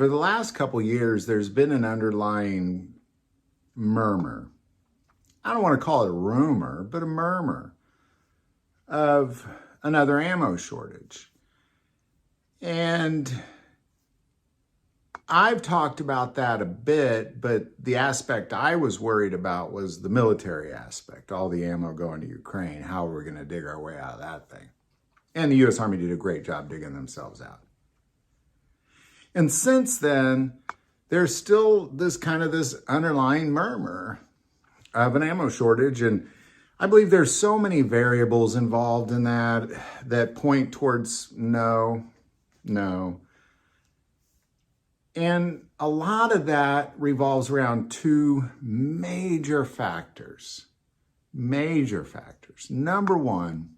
For the last couple years, there's been an underlying murmur. I don't want to call it a rumor, but a murmur of another ammo shortage. And I've talked about that a bit, but the aspect I was worried about was the military aspect, all the ammo going to Ukraine. How are we going to dig our way out of that thing? And the U.S. Army did a great job digging themselves out. And since then, there's still this underlying murmur of an ammo shortage. And I believe there's so many variables involved in that point towards no. And a lot of that revolves around two major factors. Number one,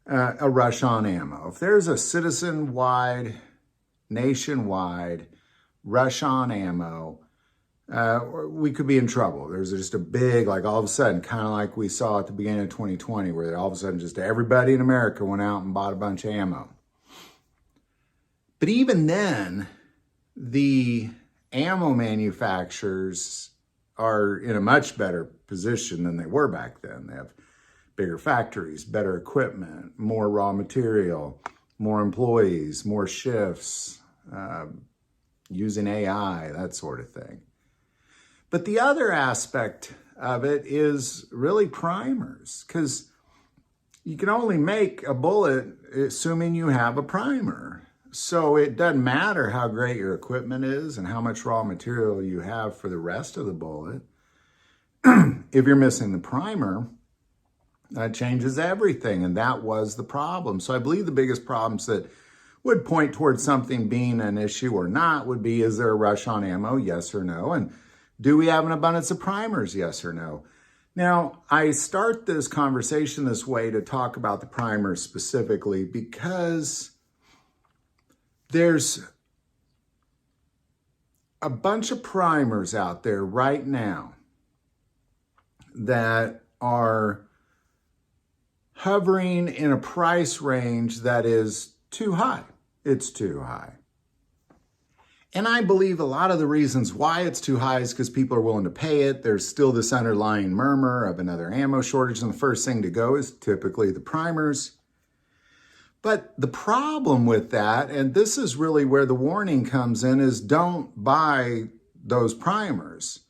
a rush on ammo. If there's a citizen-wide, nationwide rush on ammo, we could be in trouble. There's just a big, like all of a sudden, kind of like we saw at the beginning of 2020, where all of a sudden just everybody in America went out and bought a bunch of ammo. But even then, the ammo manufacturers are in a much better position than they were back then. They have bigger factories, better equipment, more raw material, more employees, more shifts, using AI, that sort of thing. But the other aspect of it is really primers, because you can only make a bullet assuming you have a primer. So it doesn't matter how great your equipment is and how much raw material you have for the rest of the bullet. If you're missing the primer, that changes everything. And that was the problem. So I believe the biggest problems that would point towards something being an issue or not would be, is there a rush on ammo? Yes or no? And do we have an abundance of primers? Yes or no? Now, I start this conversation this way to talk about the primers specifically because there's a bunch of primers out there right now that are hovering in a price range that is too high. It's too high. And I believe a lot of the reasons why it's too high is because people are willing to pay it. There's still this underlying murmur of another ammo shortage, and the first thing to go is typically the primers. But the problem with that, and this is really where the warning comes in, is don't buy those primers.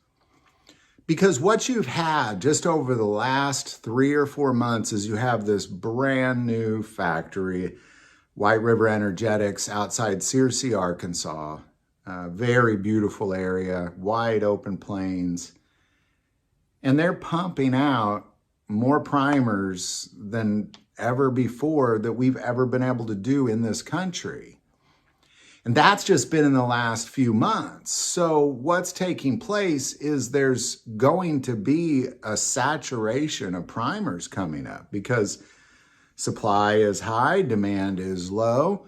Because what you've had just over the last 3 or 4 months is you have this brand new factory, White River Energetics, outside Searcy, Arkansas. Very beautiful area, wide open plains. And they're pumping out more primers than ever before that we've ever been able to do in this country. And that's just been in the last few months. So what's taking place is there's going to be a saturation of primers coming up because supply is high, demand is low.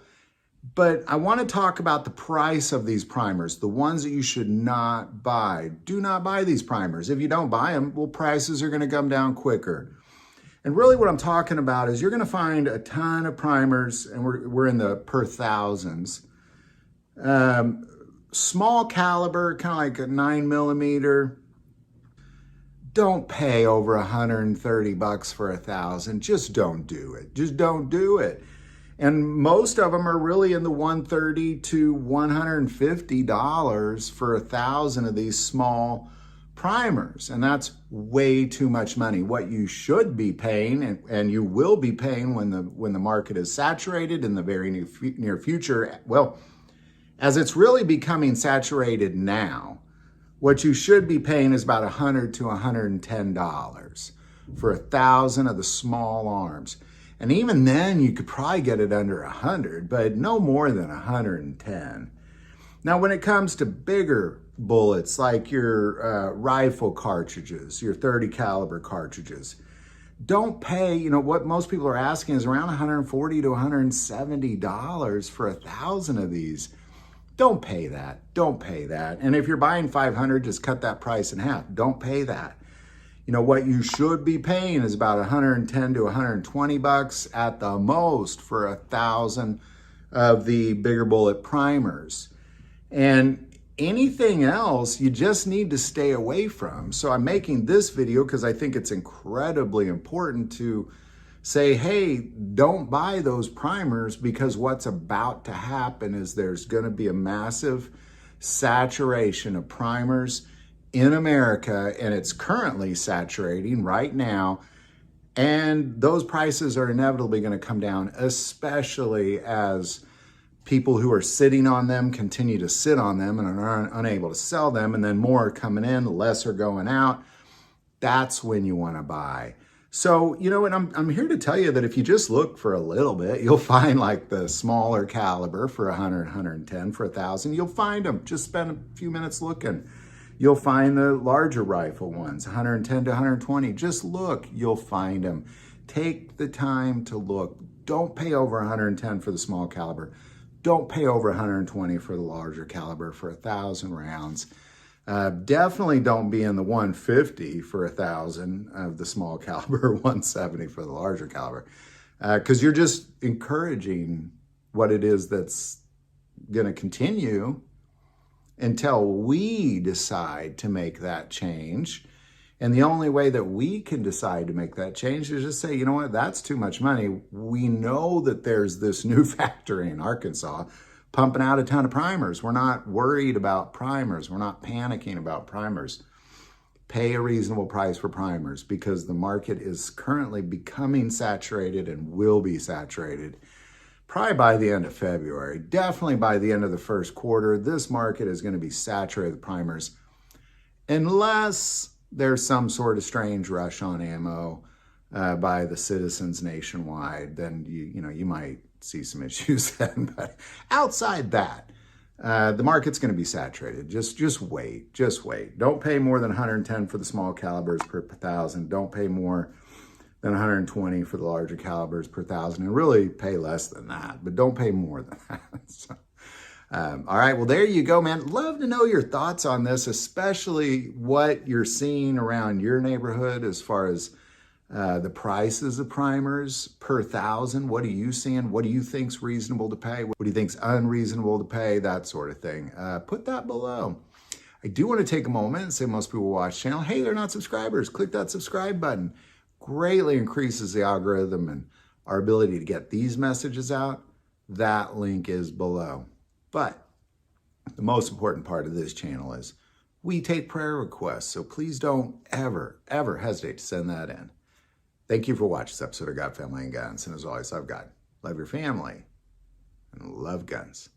But I want to talk about the price of these primers, the ones that you should not buy. Do not buy these primers. If you don't buy them, well, prices are going to come down quicker. And really what I'm talking about is you're going to find a ton of primers, and we're in the per thousands. Small caliber, kind of like a 9mm. Don't pay over $130 for 1,000. Just don't do it. Just don't do it. And most of them are really in the $130 to $150 for 1,000 of these small primers. And that's way too much money. What you should be paying, and you will be paying when the market is saturated in the very near future, well, as it's really becoming saturated now, what you should be paying is about $100 to $110 for 1,000 of the small arms. And even then, you could probably get it under 100, but no more than 110. Now, when it comes to bigger bullets, like your rifle cartridges, your 30 caliber cartridges, don't pay, what most people are asking is around $140 to $170 for 1,000 of these. Don't pay that. Don't pay that. And if you're buying 500, just cut that price in half. Don't pay that. What you should be paying is about $110 to $120 at the most for 1,000 of the bigger bullet primers. And anything else you just need to stay away from. So I'm making this video because I think it's incredibly important to say, hey, don't buy those primers, because what's about to happen is there's going to be a massive saturation of primers in America, and it's currently saturating right now. And those prices are inevitably going to come down, especially as people who are sitting on them continue to sit on them and are unable to sell them, and then more are coming in, less are going out. That's when you want to buy. So, you know, and I'm here to tell you that if you just look for a little bit, you'll find like the smaller caliber for 100, 110 for 1,000. You'll find them. Just spend a few minutes looking. You'll find the larger rifle ones, 110 to 120. Just look, you'll find them. Take the time to look. Don't pay over 110 for the small caliber. Don't pay over 120 for the larger caliber for 1,000 rounds. Definitely don't be in the 150 for 1,000 of the small caliber, 170 for the larger caliber, because you're just encouraging what it is that's going to continue until we decide to make that change. And the only way that we can decide to make that change is just say, you know what, that's too much money. We know that there's this new factory in Arkansas pumping out a ton of primers. We're not worried about primers. We're not panicking about primers. Pay a reasonable price for primers, because the market is currently becoming saturated and will be saturated probably by the end of February. Definitely by the end of the first quarter, this market is going to be saturated with primers, unless there's some sort of strange rush on ammo by the citizens nationwide. Then you might see some issues then. But outside that, the market's going to be saturated. Just wait. Don't pay more than 110 for the small calibers per 1,000. Don't pay more than 120 for the larger calibers per 1,000, and really pay less than that, but don't pay more than that. So, all right, well, there you go, man. Love to know your thoughts on this, especially what you're seeing around your neighborhood as far as the prices of primers per 1,000. What are you seeing? What do you think's reasonable to pay? What do you think's unreasonable to pay? That sort of thing. Put that below. I do want to take a moment and say most people watch the channel, hey, they're not subscribers. Click that subscribe button. Greatly increases the algorithm and our ability to get these messages out. That link is below. But the most important part of this channel is we take prayer requests. So please don't ever hesitate to send that in. Thank you for watching this episode of God, Family, and Guns. And as always, love God, love your family, and love guns.